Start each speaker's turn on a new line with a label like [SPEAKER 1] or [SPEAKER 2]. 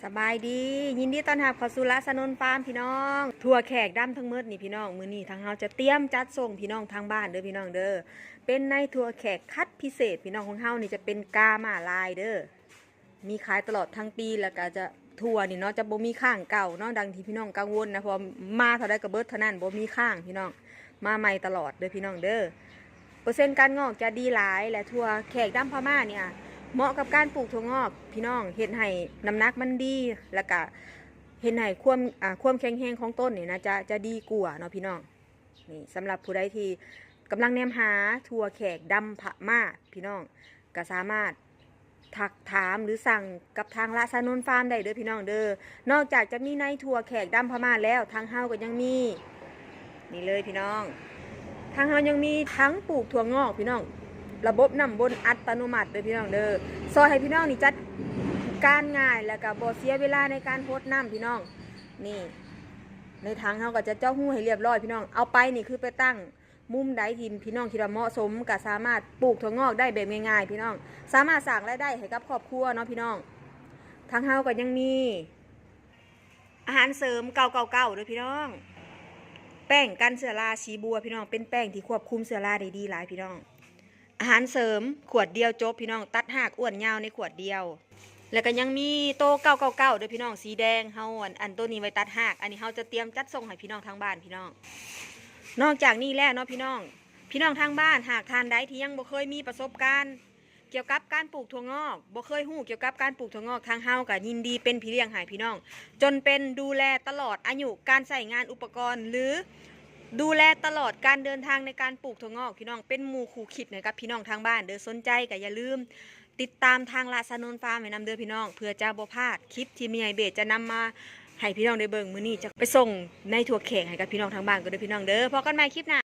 [SPEAKER 1] สบายดียินดีต้อนรับเข้าสู่ละสนนฟาร์มพี่น้องทั่วแขกดำทั้งหมดนี่พี่น้องมื้อนี้ทางเฮาจะเตรียมจัดส่งพี่น้องทางบ้านเด้อพี่น้องเด้อเป็นในทั่วแขกคัดพิเศษพี่น้องของเฮานี่จะเป็นกาหมาลายเด้อมีขายตลอดทั้งปีแล้วก็จะทั่วนี่เนาะจะบ่มีข้างเก่าเนาะดังที่พี่น้องกังวลนะเพราะมาเท่าใดก็เบิดเท่านั้นบ่มีข้างพี่น้องมาใหม่ตลอดเด้อพี่น้องเด้อเปอร์เซ็นต์การงอกจะดีหลายและทั่วแขกดำพม่าเนี่ยเหมาะกับการปลูกถั่วงอกพี่น้องเห็นให้น้ำหนักมันดีแล้วก็เห็นให้ความแข็งแรงของต้นนี่นะจะดีกว่าเนาะพี่น้องนี่สำหรับผู้ใดที่กำลังแนมหาถั่วแขกดำพม่าพี่น้องก็สามารถทักถามหรือสั่งกับทางละสนนฟาร์มได้เด้อพี่น้องเด้อนอกจากจะมีในถั่วแขกดำพม่าแล้วทางเฮาก็ยังมีนี่เลยพี่น้องทางเฮายังมีทั้งปลูกถั่วงอกพี่น้องระบบน้ำบนอัตโนมัติเด้อพี่น้องเด้อซอยให้พี่น้องนี่จัดการง่ายแล้วก็บ่เสียเวลาในการโพดน้ำพี่น้องนี่ในทางเฮาก็จะเจ้าหู้ให้เรียบร้อยพี่น้องเอาไปนี่คือไปตั้งมุมใดที่พี่น้องคิดว่าเหมาะสมก็สามารถปลูกถั่วงอกได้แบบง่ายๆพี่น้องสามารถสร้างรายได้ให้กับครอบครัวเนาะพี่น้องทางเฮาก็ยังมีอาหารเสริมเก่าๆด้วยพี่น้องแป้งกันเชื้อราชีบัวพี่น้องเป็นแป้งที่ควบคุมเชื้อราได้ดีหลายพี่น้องอาหารเสริมขวดเดียวจบพี่น้องตัดหากอ้วนยาวในขวดเดียวแล้วก็ยังมีโตเก่าด้วยพี่น้องสีแดงเฮาอันตัวนี้ไว้ตัดหากอันนี้เฮาจะเตรียมจัดส่งให้พี่น้องทางบ้านพี่น้องนอกจากนี้แล้วเนาะพี่น้องทางบ้านหากทานใดที่ยังบ่เคยมีประสบการณ์เกี่ยวกับการปลูกถั่วงอกบ่เคยฮู้เกี่ยวกับการปลูกถั่วงอกทางเฮาก็ยินดีเป็นพี่เลี้ยงให้พี่น้องจนเป็นดูแลตลอดอายุการใช้งานอุปกรณ์หรือดูแลตลอดการเดินทางในการปลูกถั่วงอกพี่น้องเป็นหมู่คู่คิดนะครับพี่น้องทางบ้านเด้อสนใจก็อย่าลืมติดตามทางละสนนฟาร์มให้นำเด้อพี่น้องเพื่อจะบ่พลาดคลิปที่มีไอเบสจะนำมาให้พี่น้องได้เบิ่งมื้อนี้จะไปส่งในถั่วแขกให้กับพี่น้องทางบ้านก็เด้อพี่น้องเด้อพอกันใหม่คลิปหน้า